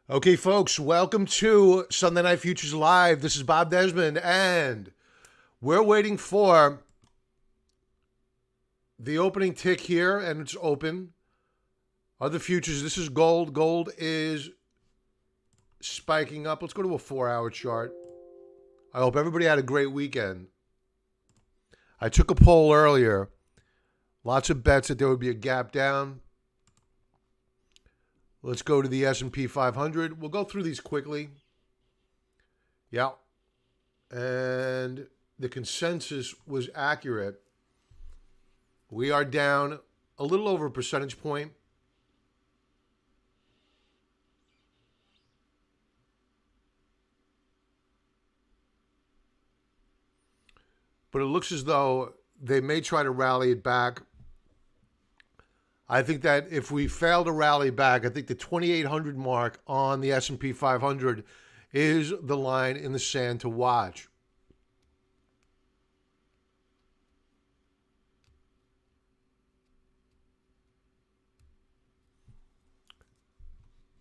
Okay, folks, welcome to Sunday Night Futures Live. This is Bob Desmond, and we're waiting for the opening tick here, and it's open. Other futures, this is gold. Gold is spiking up. Let's go to a 4-hour chart. I hope everybody had a great weekend. I took a poll earlier. Lots of bets that there would be a gap down. Let's go to the S&P 500. We'll go through these quickly. Yeah. And the consensus was accurate. We are down a little over a percentage point. But it looks as though they may try to rally it back. I think that if we fail to rally back, I think the 2,800 mark on the S&P 500 is the line in the sand to watch.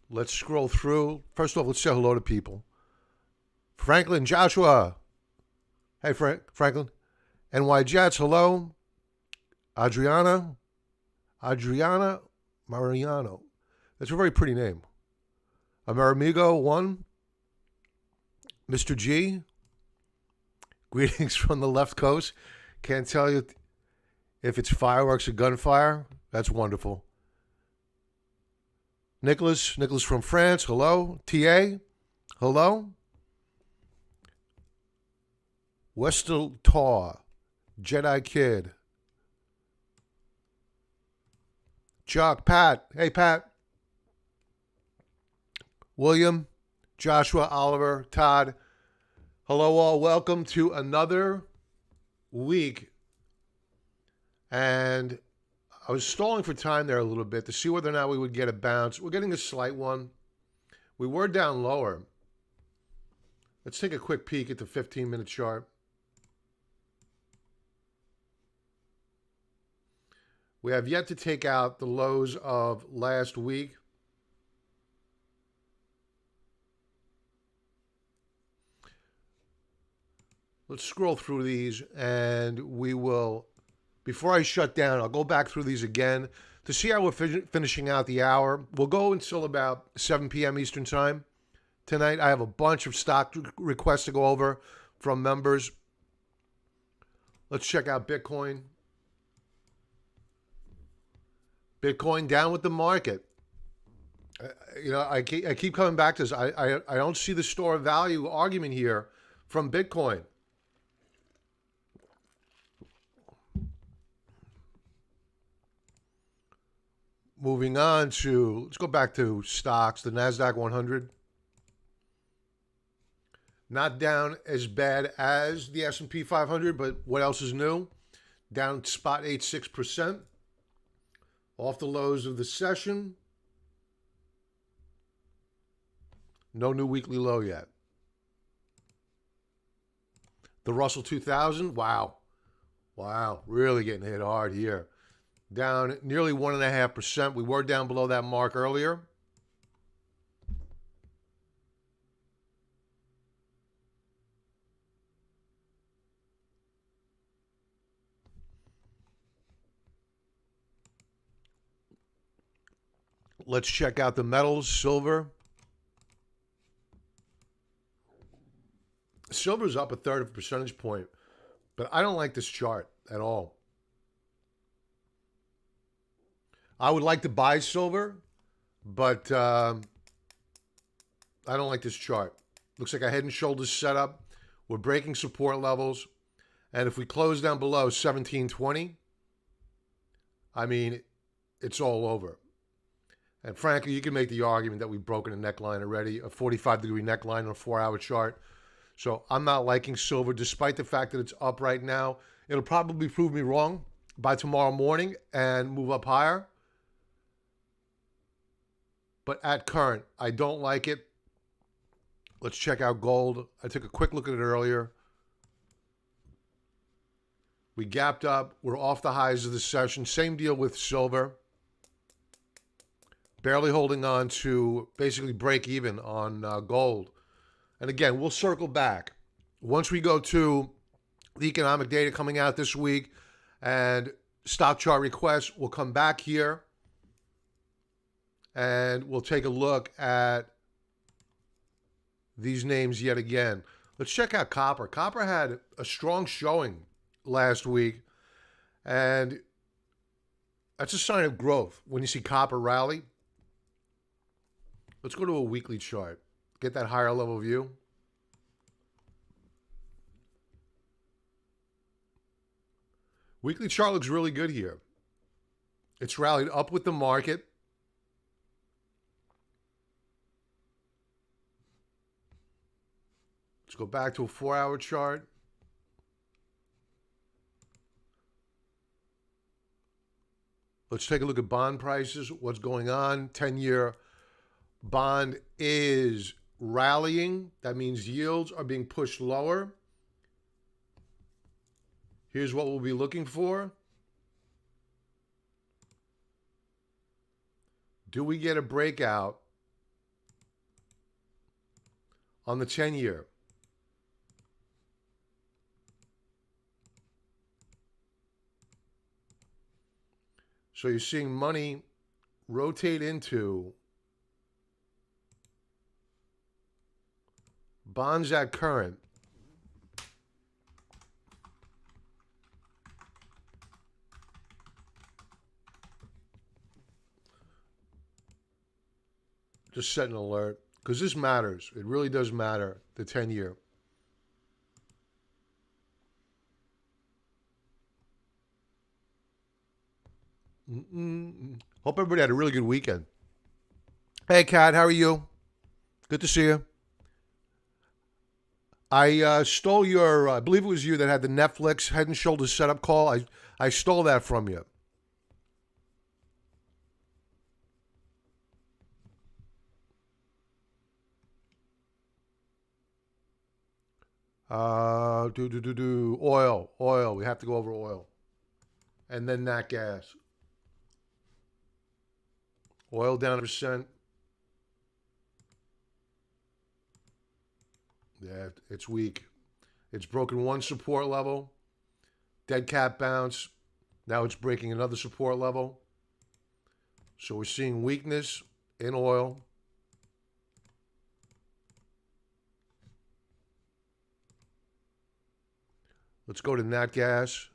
Let's scroll through. First off, let's say hello to people. Franklin, Joshua. Hey, Franklin. NY Jets, hello. Adriana Mariano. That's a very pretty name. Amerimigo 1. Mr. G. Greetings from the left coast. Can't tell you if it's fireworks or gunfire. That's wonderful. Nicholas from France. Hello. TA. Hello. Westel Tar. Jedi Kid. Chuck, Pat. Hey, Pat. William, Joshua, Oliver, Todd. Hello, all. Welcome to another week. And I was stalling for time there a little bit to see whether or not we would get a bounce. We're getting a slight one. We were down lower. Let's take a quick peek at the 15-minute chart. We have yet to take out the lows of last week. Let's scroll through these, and we will, before I shut down, I'll go back through these again to see how we're finishing out the hour. We'll go until about 7 p.m. Eastern Time tonight. I have a bunch of stock requests to go over from members. Let's check out Bitcoin. Bitcoin down with the market. I keep coming back to this. I don't see the store of value argument here from Bitcoin. Moving on to, let's go back to stocks, the NASDAQ 100. Not down as bad as the S&P 500, but what else is new? Down spot 86%. Off the lows of the session. No new weekly low yet. The Russell 2000, wow. Really getting hit hard here. Down nearly 1.5%. We were down below that mark earlier. Let's check out the metals. Silver. Silver's up 1/3 of a percentage point, but I don't like this chart at all. I would like to buy silver, but I don't like this chart. Looks like a head and shoulders setup. We're breaking support levels, and if we close down below 1720, I mean, it's all over. And frankly, you can make the argument that we've broken a neckline already, a 45-degree neckline on a 4-hour chart. So I'm not liking silver, despite the fact that it's up right now. It'll probably prove me wrong by tomorrow morning and move up higher. But at current, I don't like it. Let's check out gold. I took a quick look at it earlier. We gapped up. We're off the highs of the session. Same deal with silver. barely holding on to basically break even on gold. And again, we'll circle back. Once we go to the economic data coming out this week and stock chart requests, we'll come back here and we'll take a look at these names yet again. Let's check out copper. Copper had a strong showing last week, and that's a sign of growth when you see copper rally. Let's go to a weekly chart. Get that higher level view. Weekly chart looks really good here. It's rallied up with the market. Let's go back to a 4-hour chart. Let's take a look at bond prices. What's going on? 10-year bond is rallying. That means yields are being pushed lower. Here's what we'll be looking for. Do we get a breakout on the 10-year? So you're seeing money rotate into bonds at current. Just set an alert, because this matters. It really does matter, the 10-year. Hope everybody had a really good weekend. Hey, Kat, how are you? Good to see you. I stole your, I believe it was you that had the Netflix Head and Shoulders setup call. I stole that from you. Oil. We have to go over oil. And then nat gas. Oil down 1%. Yeah, it's weak. It's broken one support level. Dead cat bounce. Now it's breaking another support level. So we're seeing weakness in oil. Let's go to nat gas.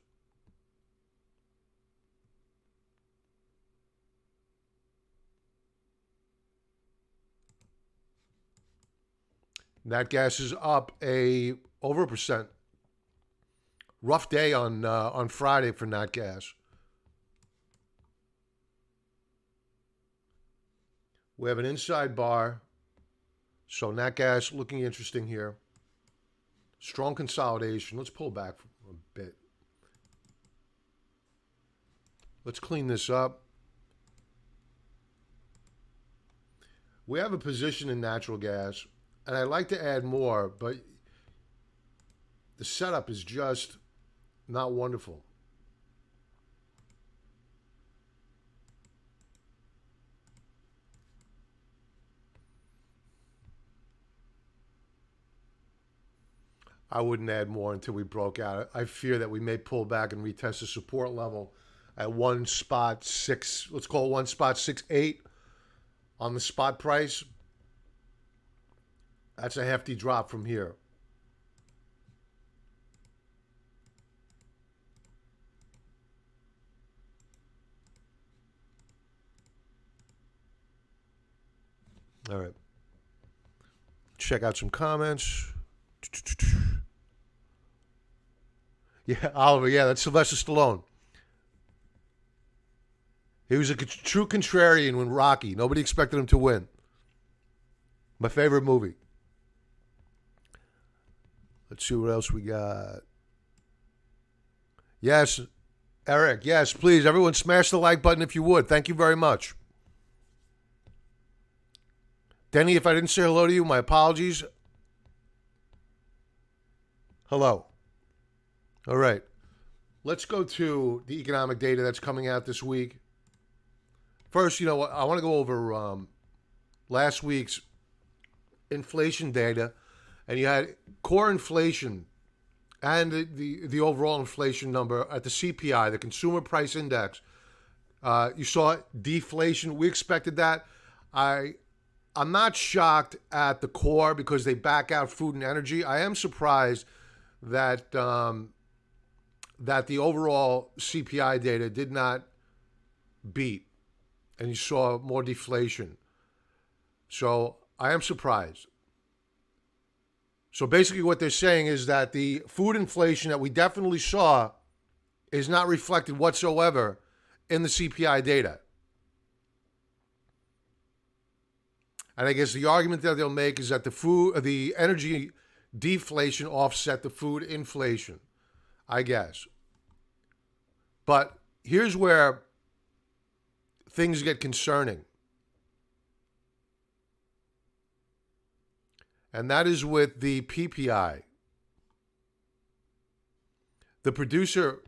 Nat gas is up over 1%. Rough day on Friday for nat gas. We have an inside bar. So nat gas looking interesting here. Strong consolidation. Let's pull back a bit. Let's clean this up. We have a position in natural gas, and I'd like to add more, but the setup is just not wonderful. I wouldn't add more until we broke out. I fear that we may pull back and retest the support level at 1.6, let's call it 1.68 on the spot price. That's a hefty drop from here. All right. Check out some comments. Yeah, Oliver, yeah, that's Sylvester Stallone. He was a true contrarian when Rocky. Nobody expected him to win. My favorite movie. Let's see what else we got. Yes, Eric, yes, please, everyone smash the like button if you would. Thank you very much. Denny, if I didn't say hello to you, my apologies. Hello. All right. Let's go to the economic data that's coming out this week. First, I want to go over last week's inflation data, and you had core inflation and the overall inflation number at the CPI, the Consumer Price Index. You saw deflation. We expected that. I'm not shocked at the core because they back out food and energy. I am surprised that that the overall CPI data did not beat, and you saw more deflation. So I am surprised. So basically what they're saying is that the food inflation that we definitely saw is not reflected whatsoever in the CPI data. And I guess the argument that they'll make is that the energy deflation offset the food inflation, I guess. But here's where things get concerning. And that is with the PPI, the Producer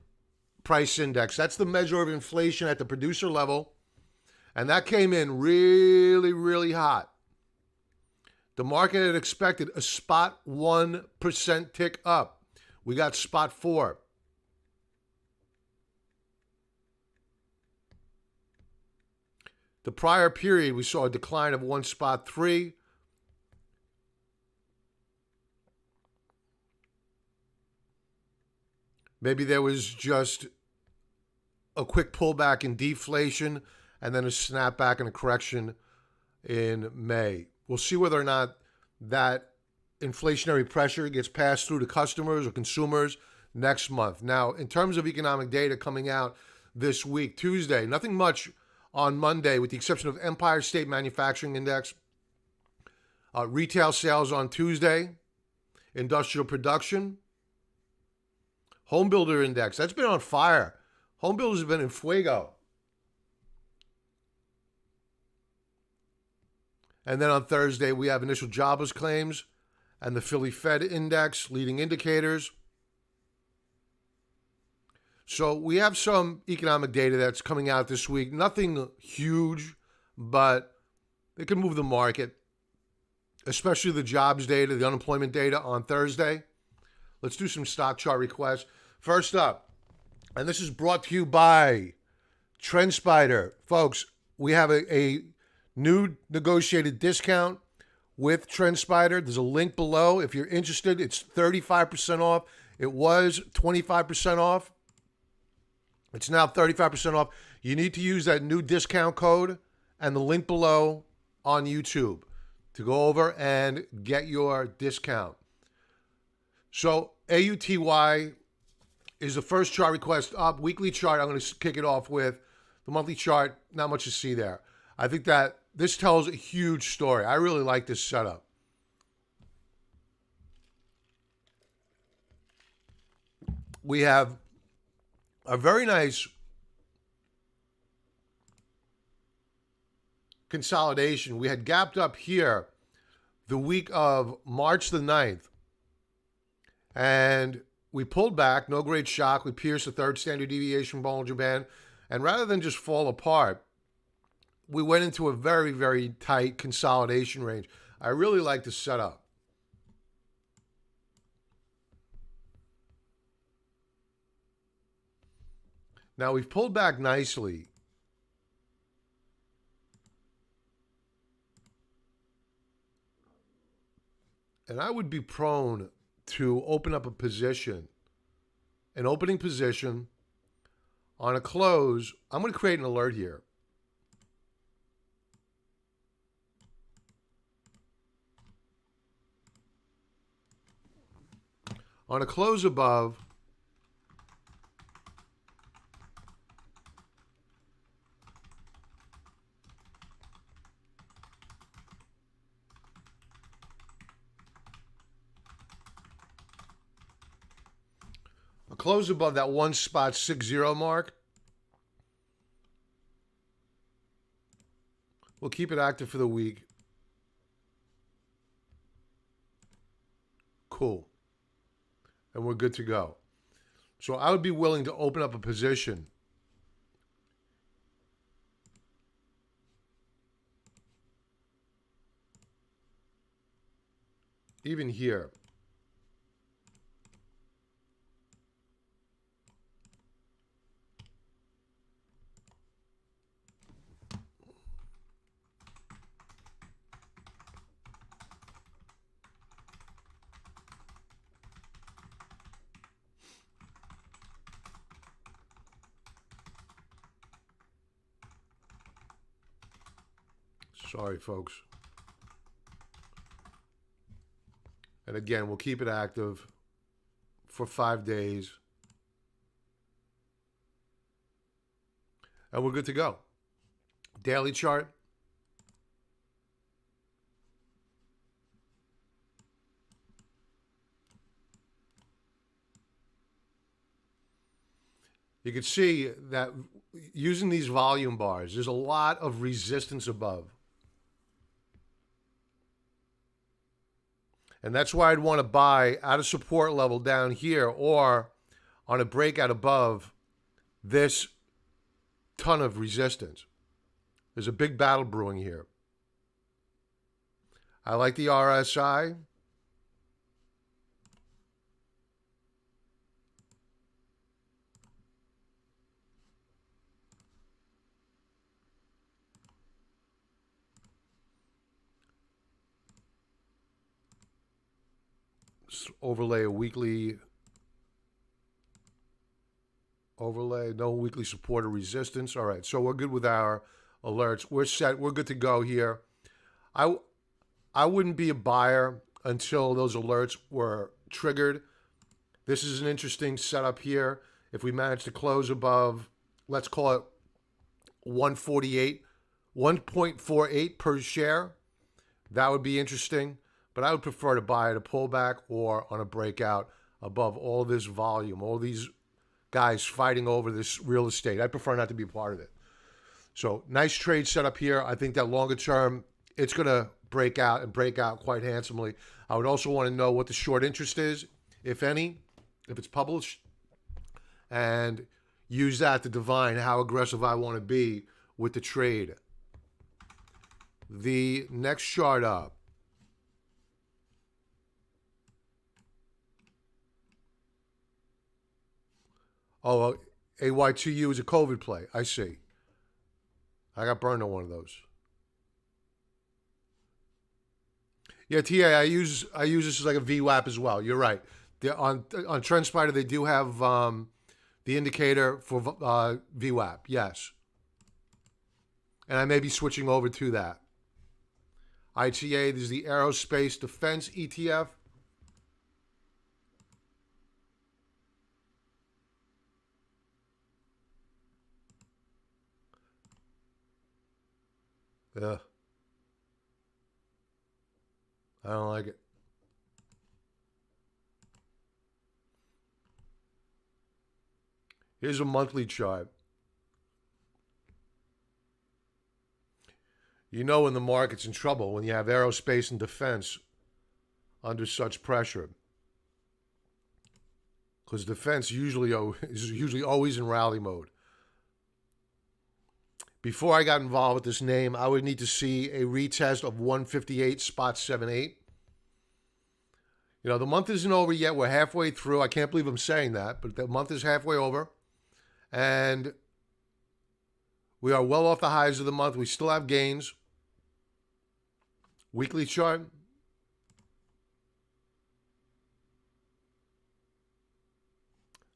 Price Index. That's the measure of inflation at the producer level. And that came in really, really hot. The market had expected a spot 1% tick up. We got spot 4. The prior period, we saw a decline of 1.3. Maybe there was just a quick pullback in deflation and then a snapback and a correction in May. We'll see whether or not that inflationary pressure gets passed through to customers or consumers next month. Now, in terms of economic data coming out this week, Tuesday, nothing much on Monday with the exception of Empire State Manufacturing Index, retail sales on Tuesday, industrial production, Home Builder Index. That's been on fire. Home builders have been in fuego. And then on Thursday, we have initial jobless claims and the Philly Fed Index, leading indicators. So we have some economic data that's coming out this week. Nothing huge, but it can move the market, especially the jobs data, the unemployment data on Thursday. Let's do some stock chart requests. First up, and this is brought to you by TrendSpider. Folks, we have a new negotiated discount with TrendSpider. There's a link below. If you're interested, it's 35% off. It was 25% off. It's now 35% off. You need to use that new discount code and the link below on YouTube to go over and get your discount. So AUTY is the first chart request up. Weekly chart, I'm going to kick it off with. The monthly chart, not much to see there. I think that this tells a huge story. I really like this setup. We have a very nice consolidation. We had gapped up here the week of March the 9th. And we pulled back, no great shock. We pierced the third standard deviation Bollinger Band. And rather than just fall apart, we went into a very, very tight consolidation range. I really like the setup. Now we've pulled back nicely. And I would be prone to open up a position, an opening position on a close. I'm going to create an alert here. On a close above, close above that 1.60 mark. We'll keep it active for the week. Cool. And we're good to go. So I would be willing to open up a position even here. Sorry, folks. And again, we'll keep it active for 5 days. And we're good to go. Daily chart. You can see that using these volume bars, there's a lot of resistance above. And that's why I'd want to buy at a support level down here or on a breakout above this ton of resistance. There's a big battle brewing here. I like the RSI. Overlay a weekly overlay, no weekly support or resistance. All right, so we're good with our alerts. We're set. We're good to go here. I wouldn't be a buyer until those alerts were triggered. This is an interesting setup here. If we manage to close above, let's call it 148, 1.48 per share, that would be interesting. But I would prefer to buy at a pullback or on a breakout above all this volume, all these guys fighting over this real estate. I prefer not to be a part of it. So nice trade setup here. I think that longer term, it's going to break out and break out quite handsomely. I would also want to know what the short interest is, if any, if it's published, and use that to divine how aggressive I want to be with the trade. The next chart up. Oh, AY2U is a COVID play. I see. I got burned on one of those. Yeah, TA, I use this as like a VWAP as well. You're right. On TrendSpider, they do have the indicator for VWAP. Yes. And I may be switching over to that. ITA, this is the Aerospace Defense ETF. Yeah. I don't like it. Here's a monthly chart. You know when the market's in trouble, when you have aerospace and defense under such pressure. Because defense is usually always in rally mode. Before I got involved with this name, I would need to see a retest of 158.78. You know, the month isn't over yet. We're halfway through. I can't believe I'm saying that, but the month is halfway over. And we are well off the highs of the month. We still have gains. Weekly chart.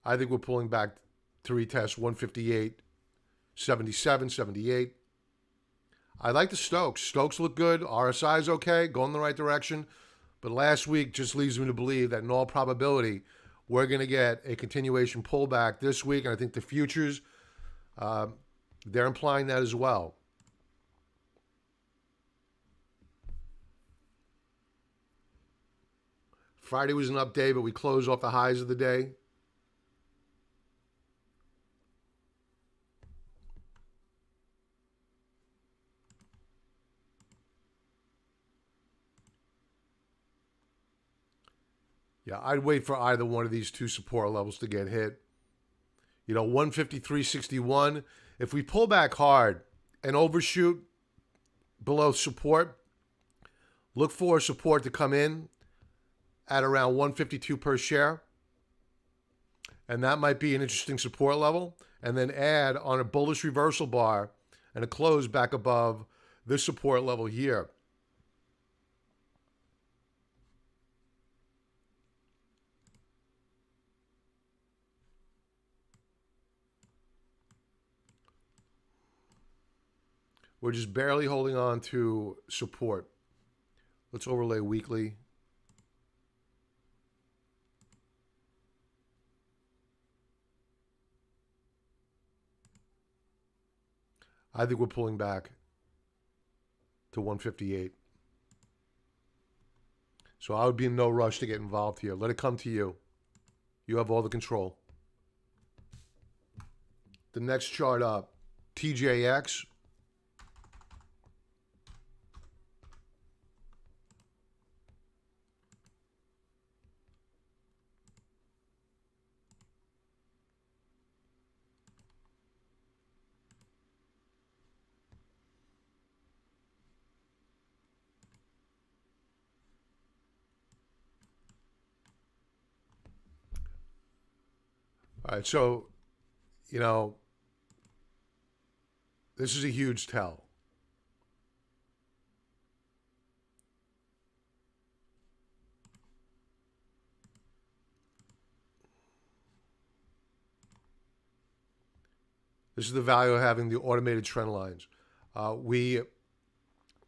I think we're pulling back to retest 158. 77, 78. I like the Stokes. Stokes look good. RSI is okay, going in the right direction. But last week just leads me to believe that in all probability, we're going to get a continuation pullback this week. And I think the futures, they're implying that as well. Friday was an up day, but we closed off the highs of the day. Yeah, I'd wait for either one of these two support levels to get hit. You know, 153.61. If we pull back hard and overshoot below support, look for support to come in at around 152 per share. And that might be an interesting support level. And then add on a bullish reversal bar and a close back above this support level here. We're just barely holding on to support. Let's overlay weekly. I think we're pulling back to 158. So I would be in no rush to get involved here. Let it come to you. You have all the control. The next chart up, TJX. All right, so, you know, this is a huge tell. This is the value of having the automated trend lines. We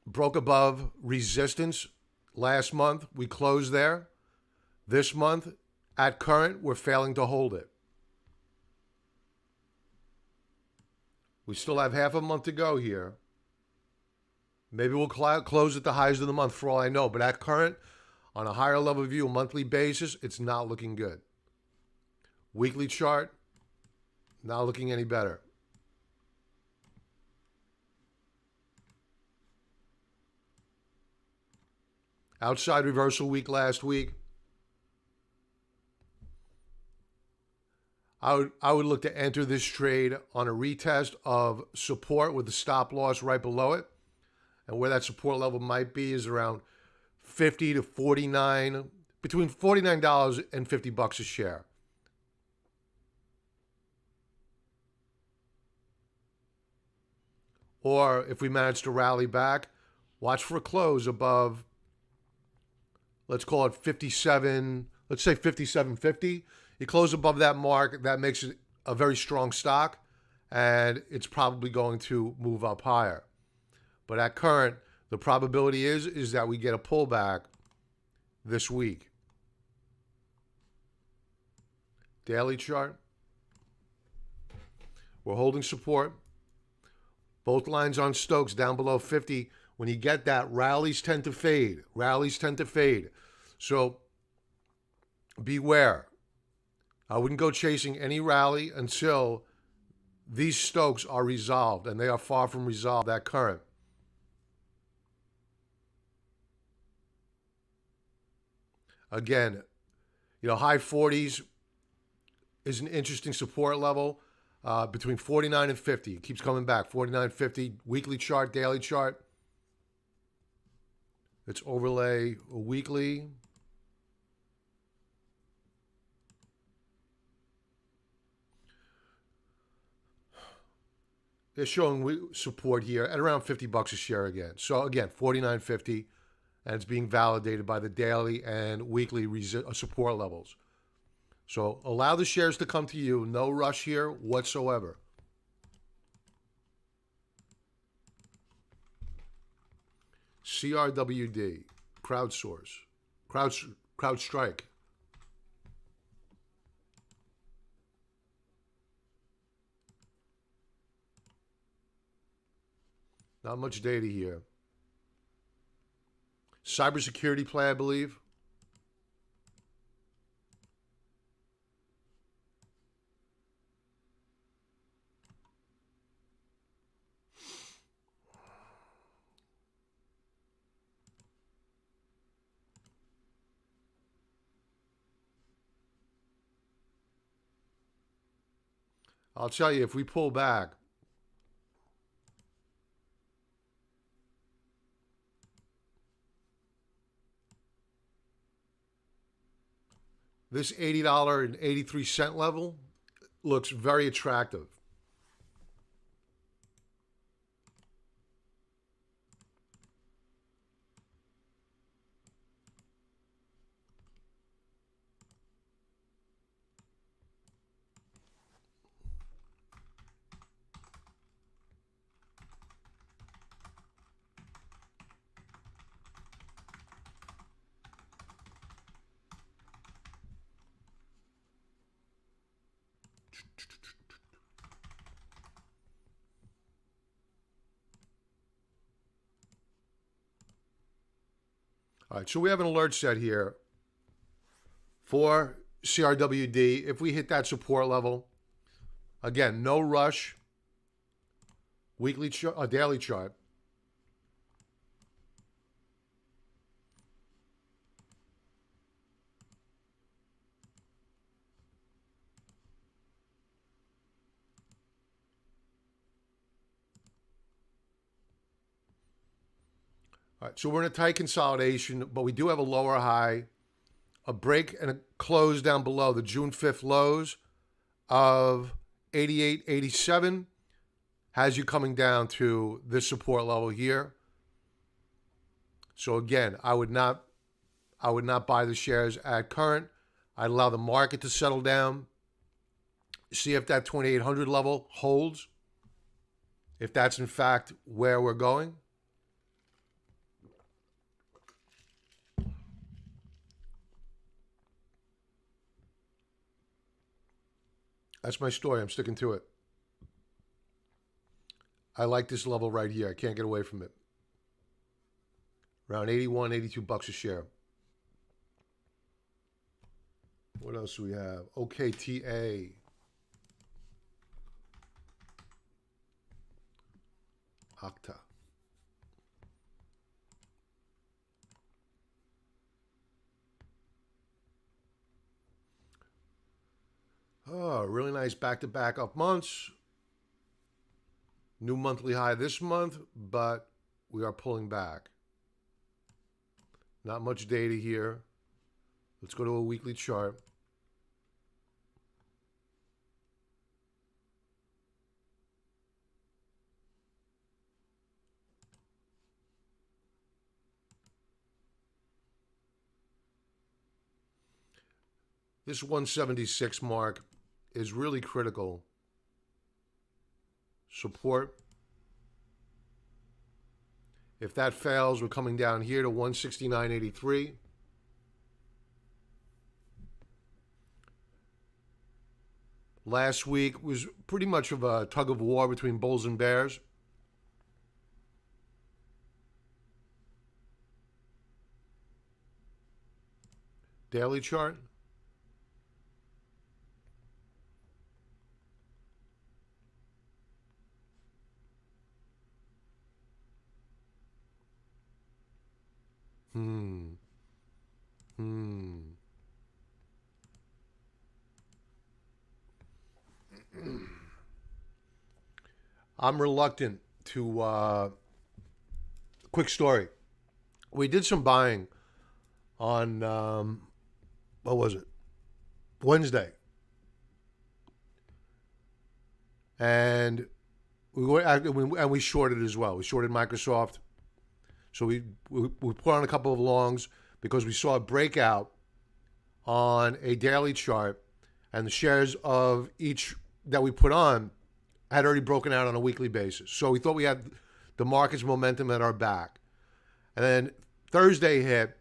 broke above resistance last month. We closed there. This month, at current, we're failing to hold it. We still have half a month to go here. Maybe we'll close at the highs of the month for all I know. But at current, on a higher level view, a monthly basis, it's not looking good. Weekly chart, not looking any better. Outside reversal week last week. I would look to enter this trade on a retest of support with the stop loss right below it. And where that support level might be is around 50 to 49, between $49 and $50 a share. Or if we manage to rally back, watch for a close above, let's call it 57, let's say 57.50. You close above that mark, that makes it a very strong stock, and it's probably going to move up higher. But at current, the probability is that we get a pullback this week. Daily chart. We're holding support. Both lines on Stokes down below 50. When you get that, rallies tend to fade. Rallies tend to fade. So beware. I wouldn't go chasing any rally until these Stokes are resolved, and they are far from resolved at current. Again, high 40s is an interesting support level between 49 and 50. It keeps coming back. 49, 50, weekly chart, daily chart. Let's overlay a weekly. They're showing support here at around $50 a share again. So again, 49.50, and it's being validated by the daily and weekly support levels. So allow the shares to come to you. No rush here whatsoever. CRWD, CrowdStrike. Not much data here. Cybersecurity play, I believe. I'll tell you, if we pull back, This $80.83 level looks very attractive. All right, so we have an alert set here for CRWD. If we hit that support level, again, no rush, weekly daily chart. All right, so we're in a tight consolidation, but we do have a lower high, a break and a close down below the June 5th lows of 88.87 has you coming down to this support level here. So again, I would not buy the shares at current. I'd allow the market to settle down, see if that 2,800 level holds, if that's in fact where we're going. That's my story. I'm sticking to it. I like this level right here. I can't get away from it. Around 81, 82 bucks a share. What else do we have? OKTA. Octa. Oh, really nice back-to-back up months. New monthly high this month, but we are pulling back. Not much data here. Let's go to a weekly chart. This 176 mark is really critical. Support. If that fails, we're coming down here to 169.83. Last week was pretty much of a tug of war between bulls and bears. Daily chart. I'm reluctant to, quick story. We did some buying on, what was it? Wednesday. And we shorted as well. We shorted Microsoft. So we put on a couple of longs because we saw a breakout on a daily chart, and the shares of each that we put on had already broken out on a weekly basis. So we thought we had the market's momentum at our back. And then Thursday hit,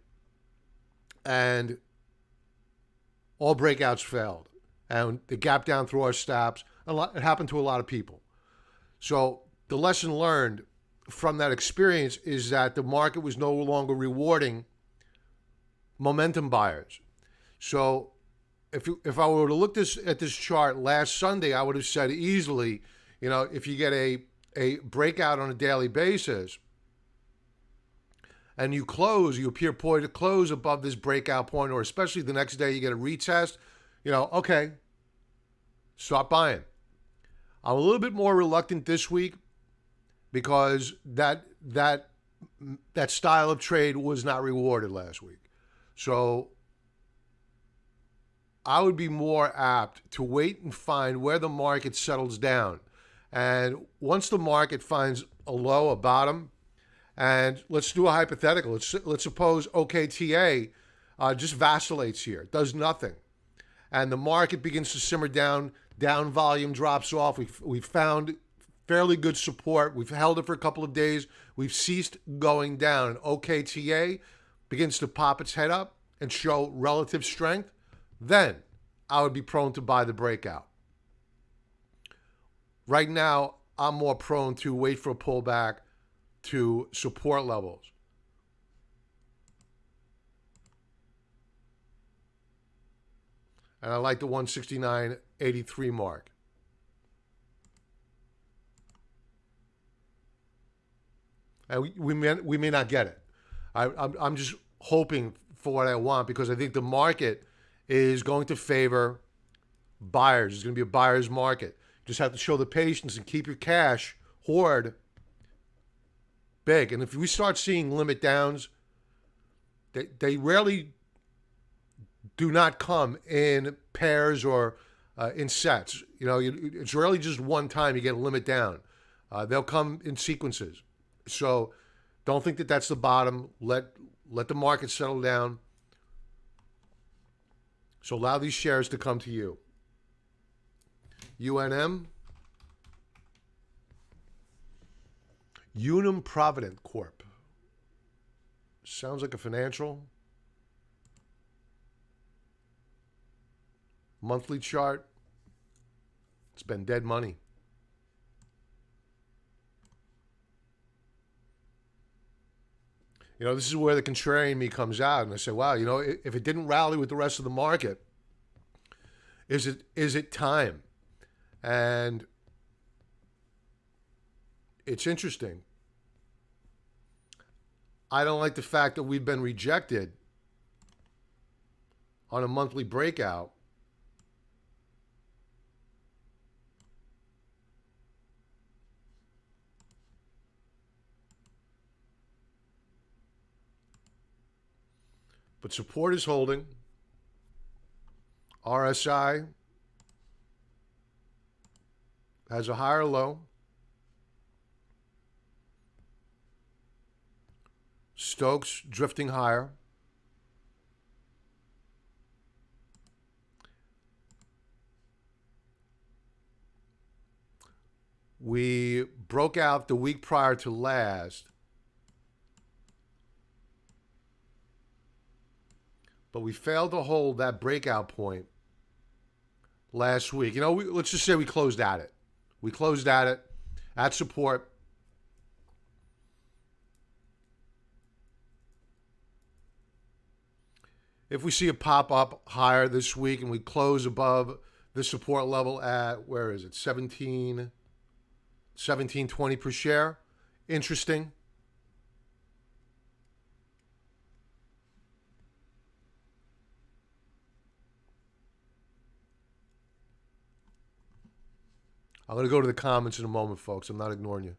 and all breakouts failed. And the gap down through our stops, it happened to a lot of people. So the lesson learned from that experience is that the market was no longer rewarding momentum buyers. So if I were to look at this chart last Sunday, I would have said easily, if you get a breakout on a daily basis and you appear poised to close above this breakout point, or especially the next day you get a retest, okay, stop buying. I'm a little bit more reluctant this week because that style of trade was not rewarded last week. So I would be more apt to wait and find where the market settles down. And once the market finds a low, a bottom, and let's do a hypothetical. Let's suppose OKTA just vacillates here, does nothing, and the market begins to simmer down. Down volume drops off. We've found fairly good support. We've held it for a couple of days. We've ceased going down. And OKTA begins to pop its head up and show relative strength. Then I would be prone to buy the breakout. Right now, I'm more prone to wait for a pullback to support levels. And I like the 169.83 mark. And we may not get it. I'm just hoping for what I want, because I think the market is going to favor buyers. It's going to be a buyer's market. You just have to show the patience and keep your cash hoard big. And if we start seeing limit downs, they rarely do not come in pairs or in sets. You know, it's rarely just one time you get a limit down. They'll come in sequences. So don't think that that's the bottom. Let the market settle down. So allow these shares to come to you. UNM, Unum Provident Corp. Sounds like a financial. Monthly chart. It's been dead money. You know, this is where the contrarian me comes out, and I say, wow, you know, if it didn't rally with the rest of the market, is it time? And it's interesting. I don't like the fact that we've been rejected on a monthly breakout. But support is holding. RSI has a higher low. Stokes drifting higher. We broke out the week prior to last, but we failed to hold that breakout point last week. You know, let's just say we closed at it. We closed at it, at support. If we see a pop up higher this week and we close above the support level at, where is it, 17.20 per share, interesting. I'm going to go to the comments in a moment, folks. I'm not ignoring you.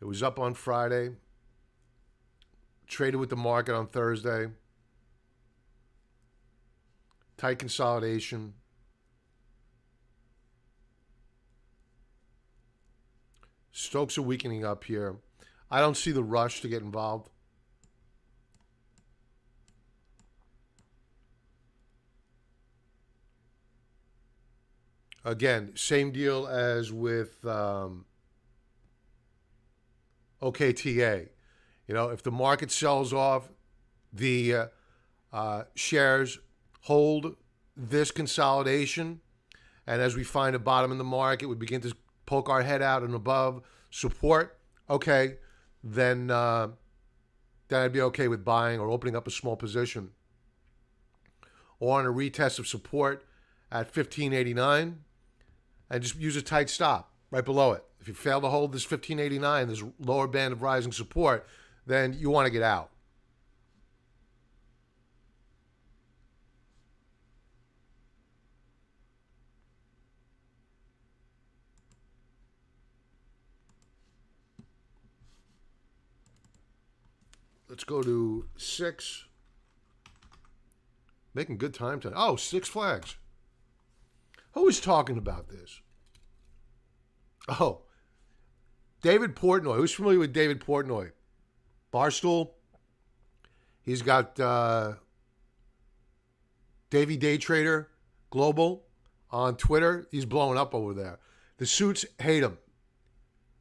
It was up on Friday. Traded with the market on Thursday. Tight consolidation. Stokes are weakening up here. I don't see the rush to get involved. Again, same deal as with OKTA. You know, if the market sells off, the shares hold this consolidation, and as we find a bottom in the market, we begin to poke our head out and above support. Okay, then I'd be okay with buying or opening up a small position, or on a retest of support at 1589, and just use a tight stop right below it. If you fail to hold this 1589, this lower band of rising support, then you want to get out. Let's go to 6. Making good time tonight. Oh, Six Flags. Who was talking about this? Oh, David Portnoy. Who's familiar with David Portnoy? Barstool. He's got Davey Day Trader Global on Twitter. He's blowing up over there. The suits hate him.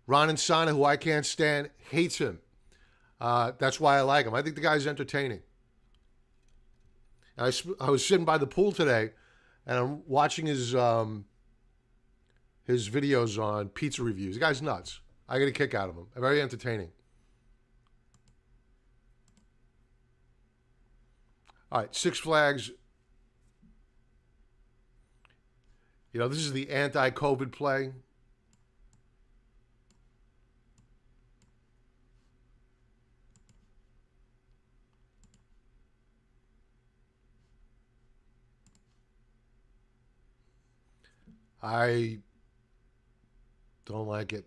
Ron Insana, who I can't stand, hates him. That's why I like him. I think the guy's entertaining. I was sitting by the pool today, and I'm watching his videos on pizza reviews. The guy's nuts. I get a kick out of him. Very entertaining. All right, Six Flags. You know, this is the anti-COVID play. I don't like it.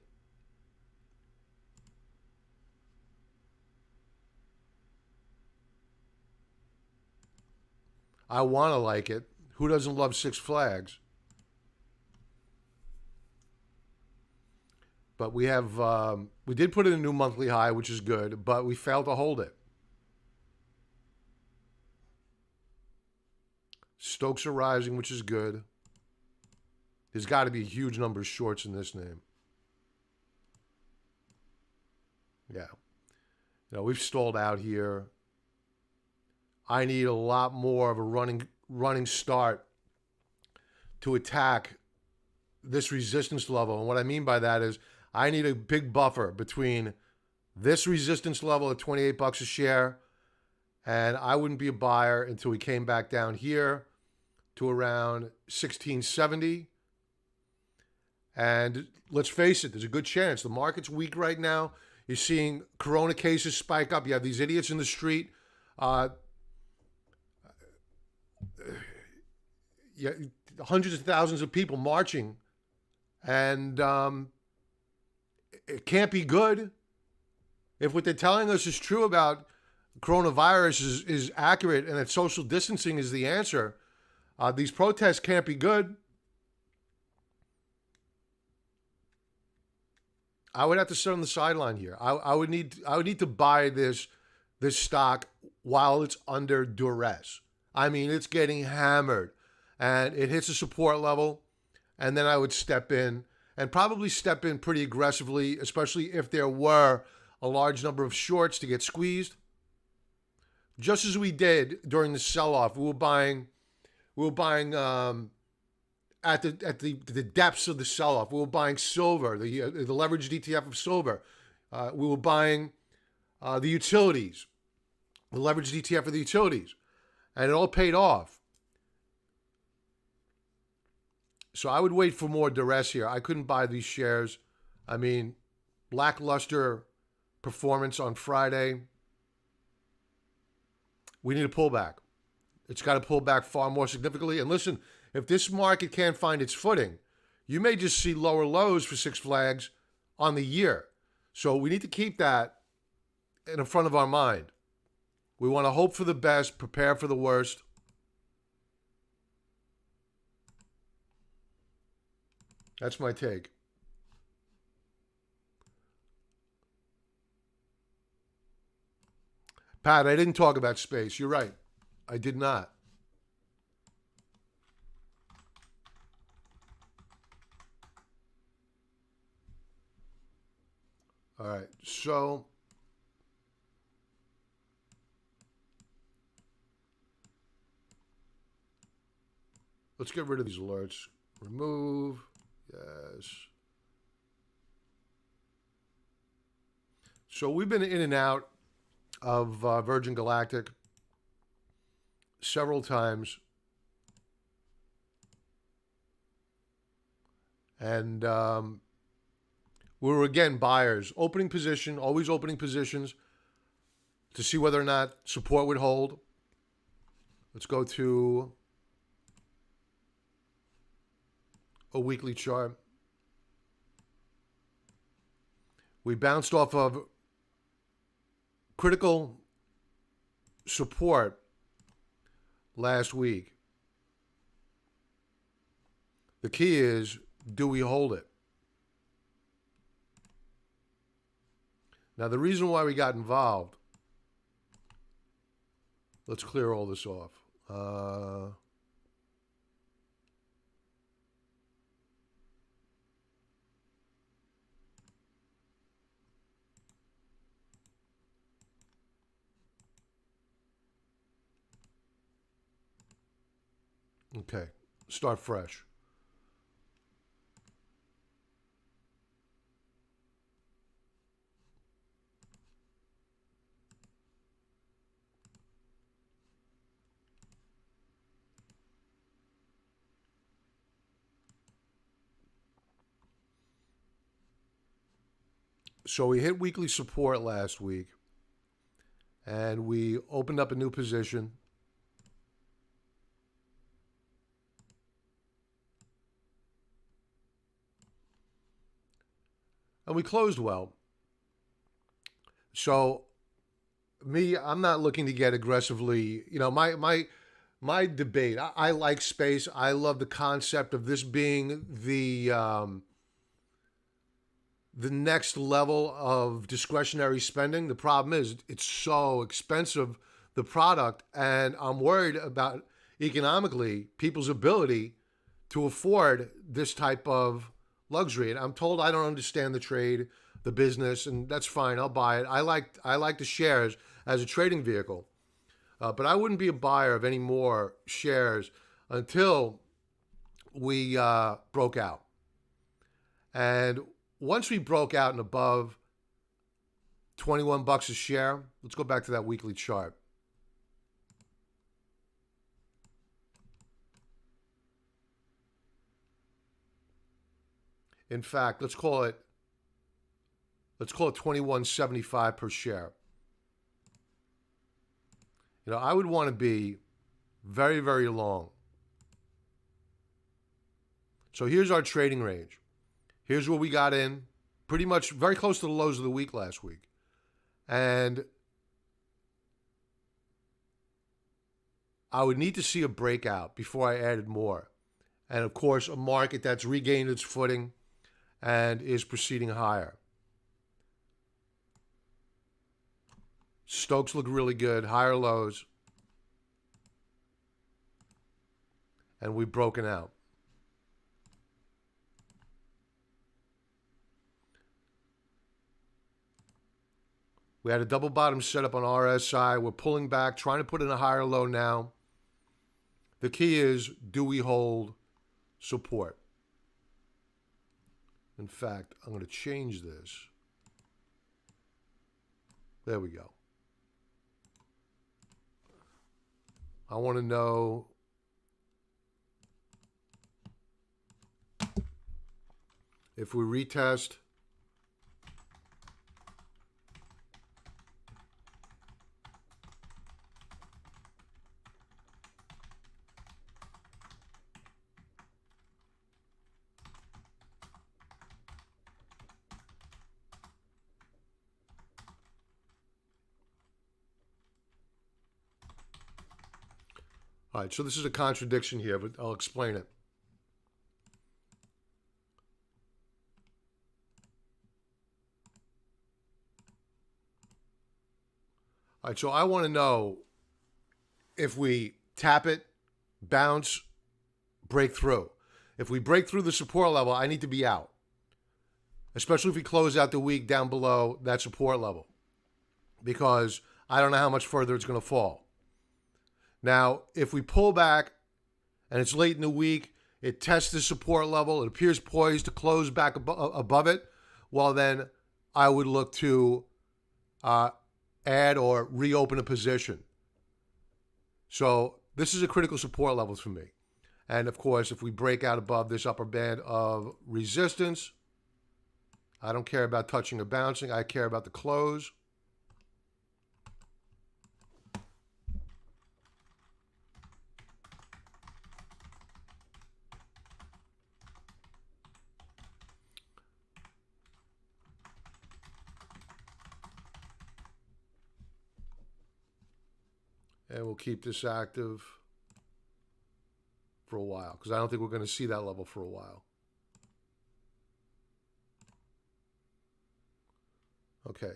I want to like it. Who doesn't love Six Flags? But we have, we did put in a new monthly high, which is good, but we failed to hold it. Stokes are rising, which is good. There's got to be a huge number of shorts in this name. Yeah. You know, we've stalled out here. I need a lot more of a running start to attack this resistance level. And what I mean by that is I need a big buffer between this resistance level at 28 bucks a share, and I wouldn't be a buyer until we came back down here to around 1670. And let's face it, there's a good chance. The market's weak right now. You're seeing corona cases spike up. You have these idiots in the street. Yeah, hundreds of thousands of people marching. And it can't be good. If what they're telling us is true about coronavirus is accurate and that social distancing is the answer, these protests can't be good. I would have to sit on the sideline here. I would need to buy this stock while it's under duress. I mean, it's getting hammered, and it hits a support level, and then I would step in and probably step in pretty aggressively, especially if there were a large number of shorts to get squeezed. Just as we did during the sell-off, we were buying at the depths of the sell-off. We were buying silver, the leveraged ETF of silver. We were buying the utilities, the leveraged ETF of the utilities, and it all paid off. So I would wait for more duress here. I couldn't buy these shares. I mean, lackluster performance on Friday. We need a pullback. It's got to pull back far more significantly. And listen, if this market can't find its footing, you may just see lower lows for Six Flags on the year. So we need to keep that in the front of our mind. We want to hope for the best, prepare for the worst. That's my take. Pat, I didn't talk about space. You're right. I did not. All right, so let's get rid of these alerts. Remove, yes. So we've been in and out of Virgin Galactic several times. And we were, again, buyers. Opening position, always opening positions to see whether or not support would hold. Let's go to a weekly chart. We bounced off of critical support last week. The key is, do we hold it? Now, the reason why we got involved, let's clear all this off. Okay, start fresh. So we hit weekly support last week, and we opened up a new position. And we closed well. So I'm not looking to get aggressively, my debate. I like space. I love the concept of this being the next level of discretionary spending. The problem is it's so expensive, the product, and I'm worried about economically people's ability to afford this type of luxury. And I'm told I don't understand the trade, the business, and that's fine. I'll buy it. I like the shares as a trading vehicle, but I wouldn't be a buyer of any more shares until we broke out. And once we broke out and above 21 bucks a share, let's go back to that weekly chart. In fact, let's call it 21.75 per share. I would want to be very, very long. So here's our trading range. Here's where we got in, pretty much very close to the lows of the week last week. And I would need to see a breakout before I added more. And of course, a market that's regained its footing and is proceeding higher. Stokes look really good, higher lows. And we've broken out. We had a double bottom set up on RSI. We're pulling back, trying to put in a higher low now. The key is, do we hold support? In fact, I'm going to change this. There we go. I want to know if we retest. All right, so this is a contradiction here, but I'll explain it. All right, so I want to know if we tap it, bounce, break through. If we break through the support level, I need to be out, especially if we close out the week down below that support level, because I don't know how much further it's going to fall. Now, if we pull back and it's late in the week, it tests the support level, it appears poised to close back above it, well, then I would look to add or reopen a position. So this is a critical support level for me. And of course, if we break out above this upper band of resistance, I don't care about touching or bouncing. I care about the close. And we'll keep this active for a while because I don't think we're going to see that level for a while. Okay.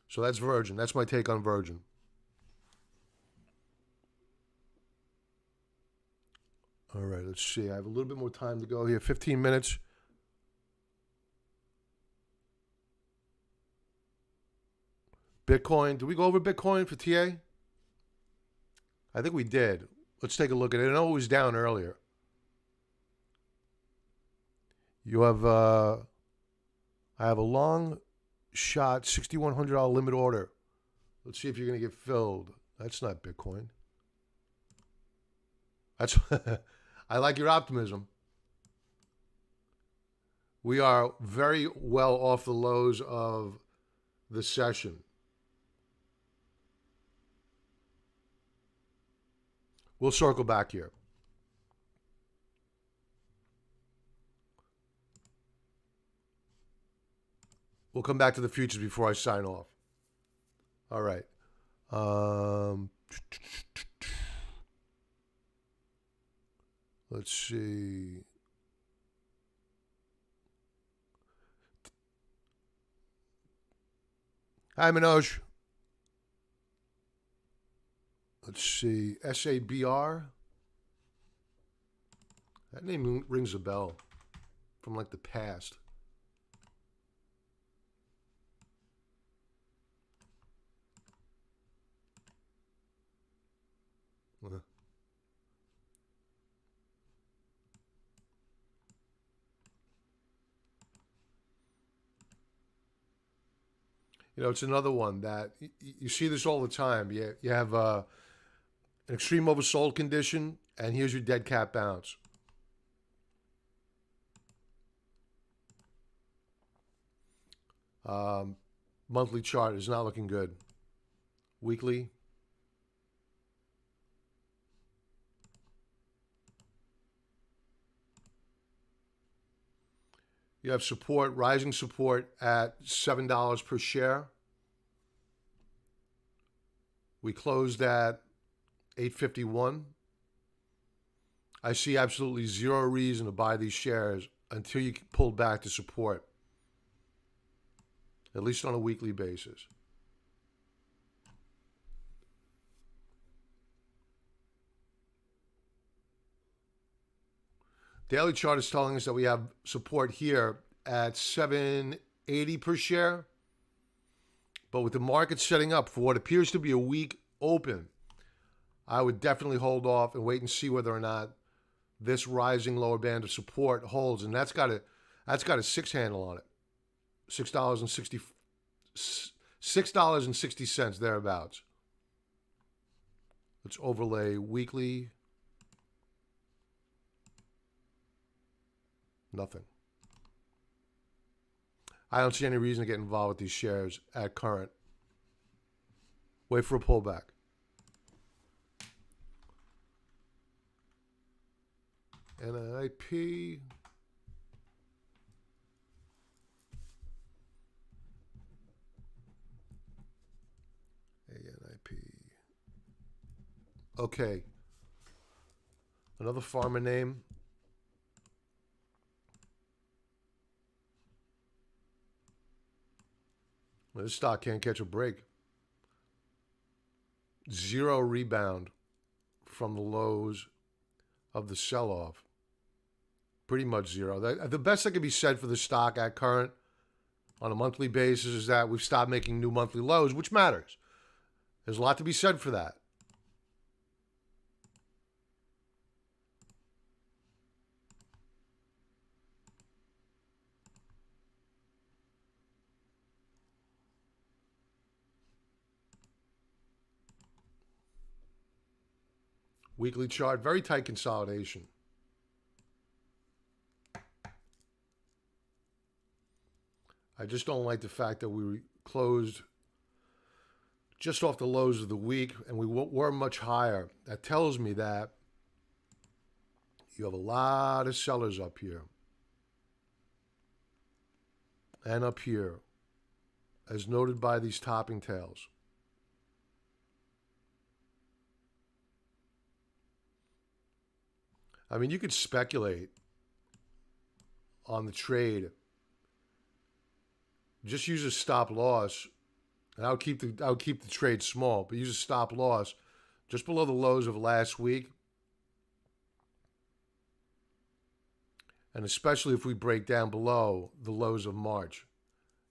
So that's Virgin. That's my take on Virgin. All right, let's see. I have a little bit more time to go here. 15 minutes. Bitcoin. Did we go over Bitcoin for TA? I think we did. Let's take a look at it. I know it was down earlier. You have, I have a long shot $6,100 limit order. Let's see if you're going to get filled. That's not Bitcoin. That's, I like your optimism. We are very well off the lows of the session. We'll circle back here. We'll come back to the futures before I sign off. All right. Let's see. Hi, Manoj. Let's see. SABR. That name rings a bell from like the past. You know, it's another one that you see this all the time. You have an extreme oversold condition, and here's your dead cat bounce. Monthly chart is not looking good. Weekly. You have support, rising support at $7 per share. We closed at $8.51. I see absolutely zero reason to buy these shares until you pull back to support, at least on a weekly basis. Daily chart is telling us that we have support here at $7.80 per share. But with the market setting up for what appears to be a weak open, I would definitely hold off and wait and see whether or not this rising lower band of support holds. And that's got a 6 handle on it. $6.60 thereabouts. Let's overlay weekly. Nothing. I don't see any reason to get involved with these shares at current. Wait for a pullback. NIP. ANIP. Okay. Another pharma name. This stock can't catch a break. Zero rebound from the lows of the sell-off. Pretty much zero. The best that can be said for the stock at current on a monthly basis is that we've stopped making new monthly lows, which matters. There's a lot to be said for that. Weekly chart, very tight consolidation. I just don't like the fact that we closed just off the lows of the week and we were much higher. That tells me that you have a lot of sellers up here and up here, as noted by these topping tails. I mean, you could speculate on the trade. Just use a stop loss, and I'll keep the trade small, but use a stop loss just below the lows of last week. And especially if we break down below the lows of March,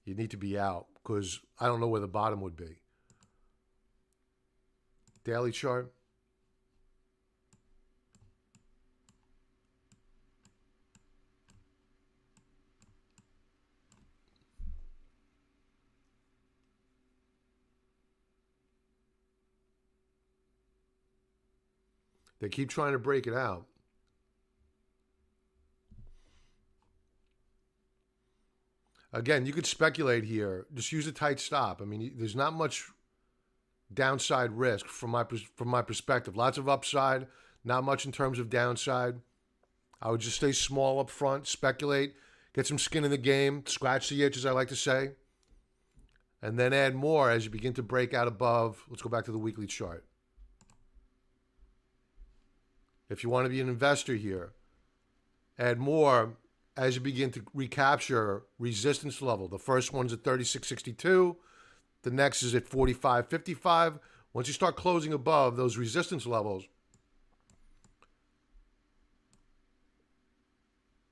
you need to be out because I don't know where the bottom would be. Daily chart. They keep trying to break it out. Again, you could speculate here. Just use a tight stop. I mean, there's not much downside risk from my perspective. Lots of upside, not much in terms of downside. I would just stay small up front, speculate, get some skin in the game, scratch the itch, as I like to say, and then add more as you begin to break out above. Let's go back to the weekly chart. If you want to be an investor here, add more as you begin to recapture resistance level. The first one's at 36.62. The next is at 45.55. Once you start closing above those resistance levels,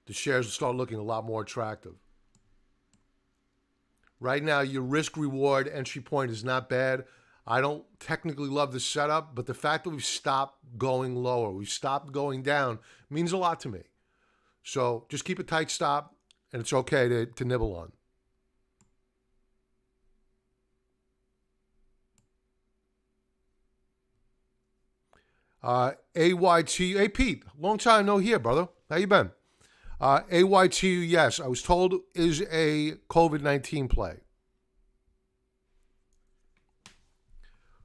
the shares will start looking a lot more attractive. Right now, your risk-reward entry point is not bad. I don't technically love the setup, but the fact that we've stopped going lower, we've stopped going down, means a lot to me. So just keep a tight stop, and it's okay to nibble on. AYT, hey Pete, long time no hear, brother. How you been? AYTU, yes, I was told is a COVID-19 play.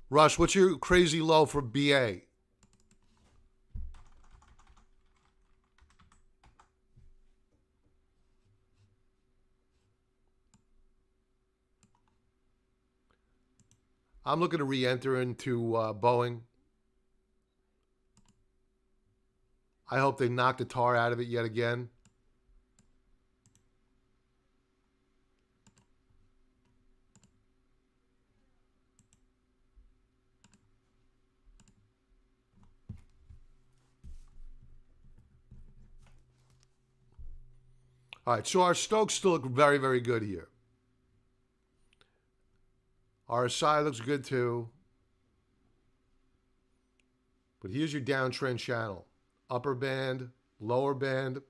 Russ, what's your crazy low for BA? I'm looking to re-enter into Boeing. I hope they knock the tar out of it yet again. All right, so our Stokes still look very, very good here. RSI looks good too. But here's your downtrend channel. Upper band, lower band.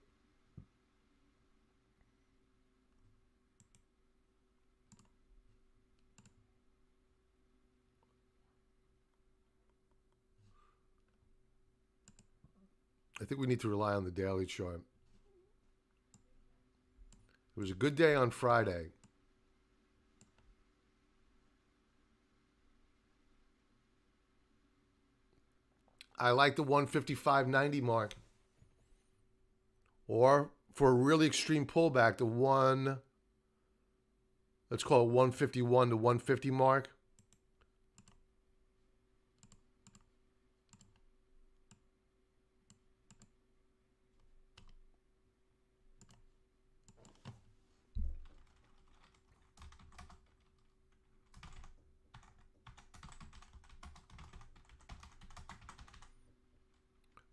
I think we need to rely on the daily chart. It was a good day on Friday. I like the 155.90 mark. Or for a really extreme pullback, let's call it 151 to 150 mark.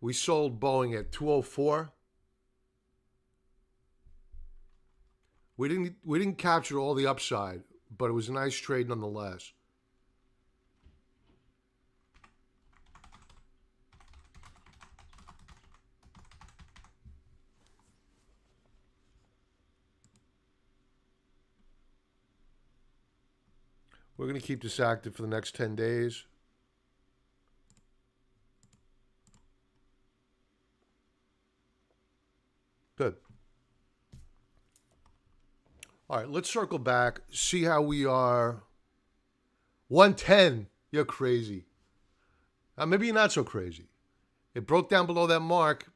We sold Boeing at 204. We didn't capture all the upside, but it was a nice trade nonetheless. We're going to keep this active for the next 10 days. Good. All right, let's circle back, see how we are. 110. You're crazy. Maybe you're not so crazy. It broke down below that mark.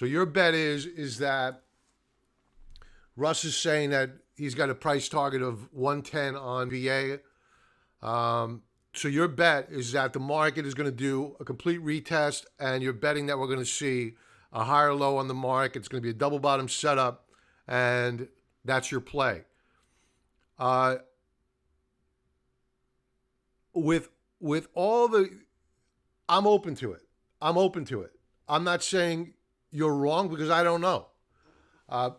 So your bet is that Russ is saying that he's got a price target of 110 on VA. So your bet is that the market is going to do a complete retest, and you're betting that we're going to see a higher low on the market. It's going to be a double bottom setup, and that's your play. With all the, I'm open to it. I'm open to it. I'm not saying you're wrong because I don't know. But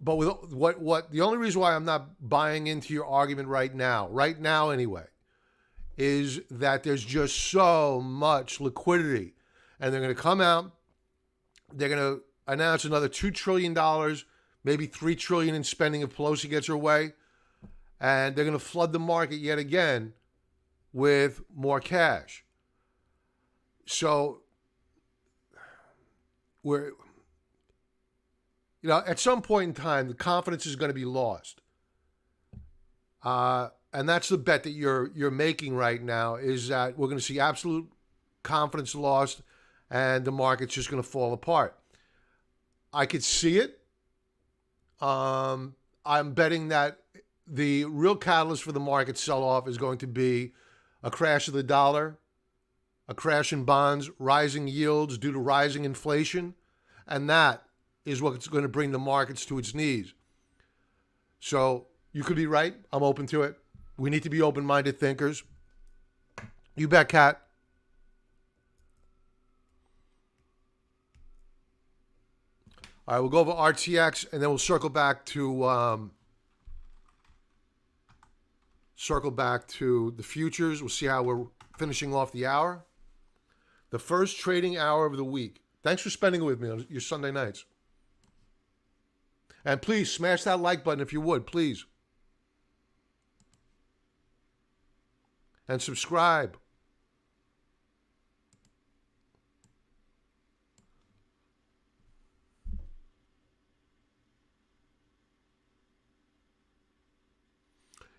with what the only reason why I'm not buying into your argument right now anyway, is that there's just so much liquidity, and they're going to come out. They're going to announce another $2 trillion, maybe $3 trillion in spending if Pelosi gets her way, and they're going to flood the market yet again with more cash. So at some point in time, the confidence is going to be lost. And that's the bet that you're making right now, is that we're going to see absolute confidence lost and the market's just going to fall apart. I could see it. I'm betting that the real catalyst for the market sell-off is going to be a crash of the dollar, a crash in bonds, rising yields due to rising inflation, and that is what's going to bring the markets to its knees. So you could be right. I'm open to it. We need to be open-minded thinkers. You bet, Kat. All right, we'll go over RTX, and then we'll circle back to the futures. We'll see how we're finishing off the hour. The first trading hour of the week. Thanks for spending it with me on your Sunday nights. And please smash that like button if you would, please. And subscribe.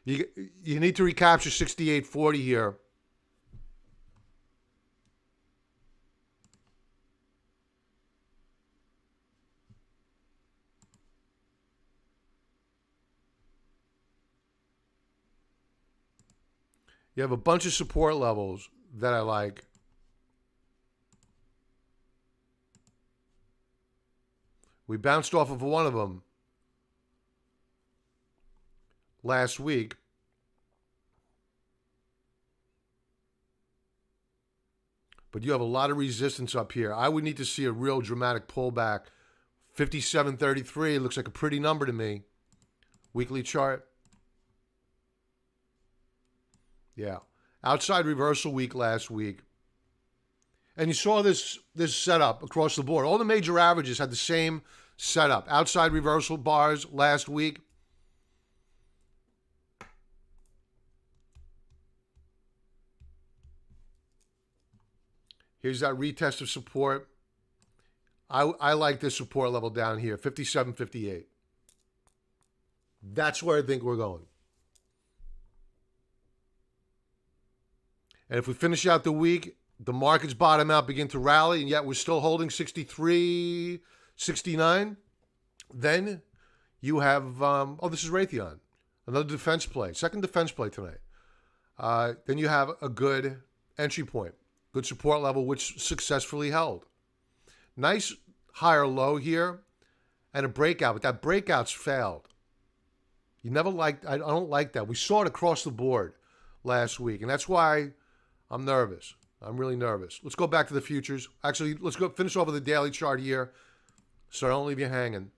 You need to recapture 68.40 here. You have a bunch of support levels that I like. We bounced off of one of them last week. But you have a lot of resistance up here. I would need to see a real dramatic pullback. 57.33 looks like a pretty number to me. Weekly chart. Yeah. Outside reversal week last week. And you saw this setup across the board. All the major averages had the same setup. Outside reversal bars last week. Here's that retest of support. I like this support level down here, 57.58. That's where I think we're going. And if we finish out the week, the markets bottom out, begin to rally, and yet we're still holding 63, 69, then you have, this is Raytheon, another defense play, second defense play tonight. Then you have a good entry point, good support level, which successfully held. Nice higher low here and a breakout, but that breakout's failed. I don't like that. We saw it across the board last week, and that's why I'm nervous. I'm really nervous. Let's go back to the futures. Actually, let's go finish off with the daily chart here so I don't leave you hanging.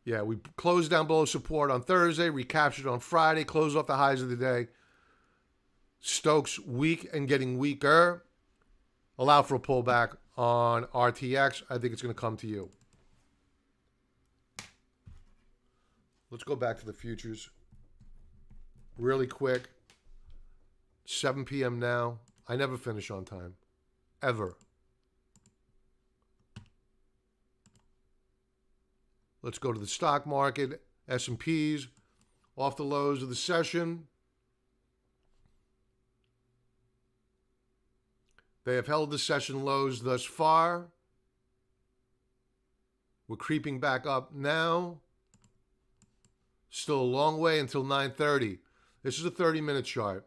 Yeah, we closed down below support on Thursday, recaptured on Friday, closed off the highs of the day. Stokes weak and getting weaker. Allow for a pullback on RTX. I think it's going to come to you. Let's go back to the futures really quick. 7 p.m. now. I never finish on time. Ever. Let's go to the stock market. S&Ps off the lows of the session. They have held the session lows thus far. We're creeping back up now. Still a long way until 9:30. This is a 30-minute chart.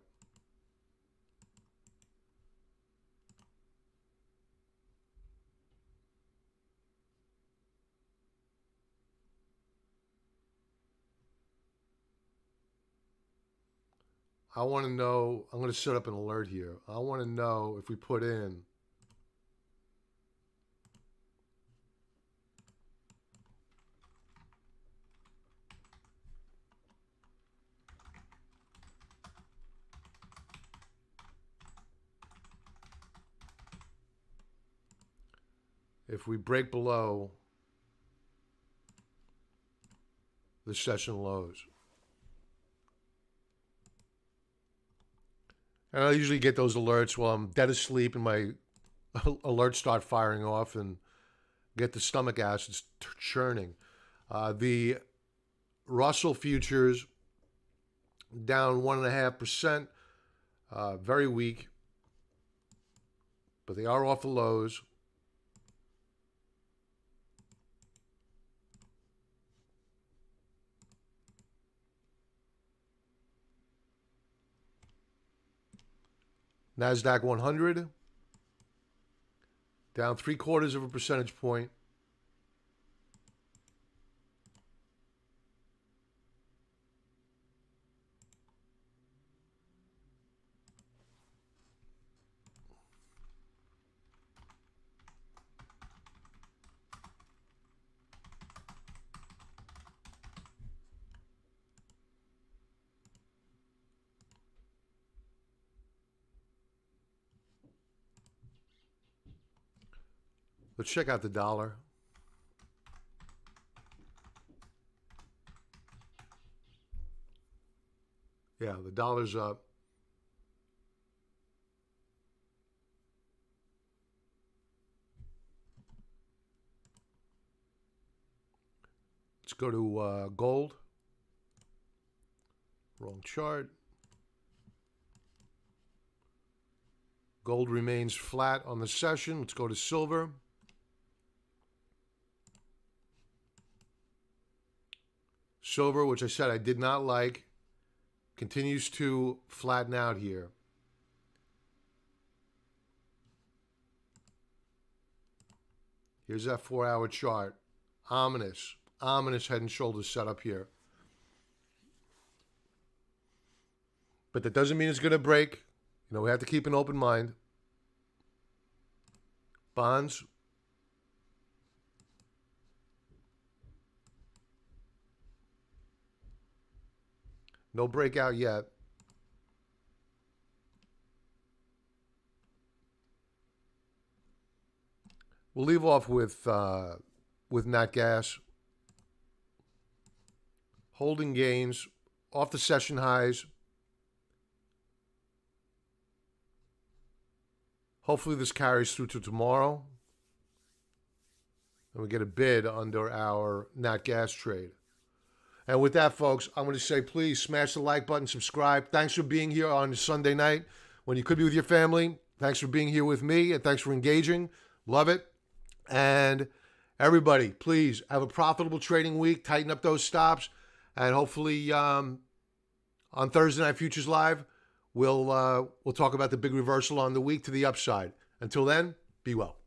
I want to know, I'm going to set up an alert here. I want to know if we put in if we break below the session lows. And I usually get those alerts while I'm dead asleep and my alerts start firing off and get the stomach acids churning. The Russell futures down 1.5%, very weak, but they are off the lows. NASDAQ 100 down 0.75 percentage point. Let's check out the dollar. Yeah, the dollar's up. Let's go to gold. Wrong chart. Gold remains flat on the session. Let's go to silver. Silver, which I said I did not like, continues to flatten out here. Here's that 4-hour chart. Ominous head and shoulders setup here. But that doesn't mean it's going to break. You know, we have to keep an open mind. Bonds. No breakout yet. We'll leave off with nat gas. Holding gains off the session highs. Hopefully this carries through to tomorrow. And we get a bid under our nat gas trade. And with that, folks, I'm going to say, please smash the like button, subscribe. Thanks for being here on Sunday night when you could be with your family. Thanks for being here with me, and thanks for engaging. Love it. And everybody, please have a profitable trading week. Tighten up those stops. And hopefully on Thursday Night Futures Live, we'll talk about the big reversal on the week to the upside. Until then, be well.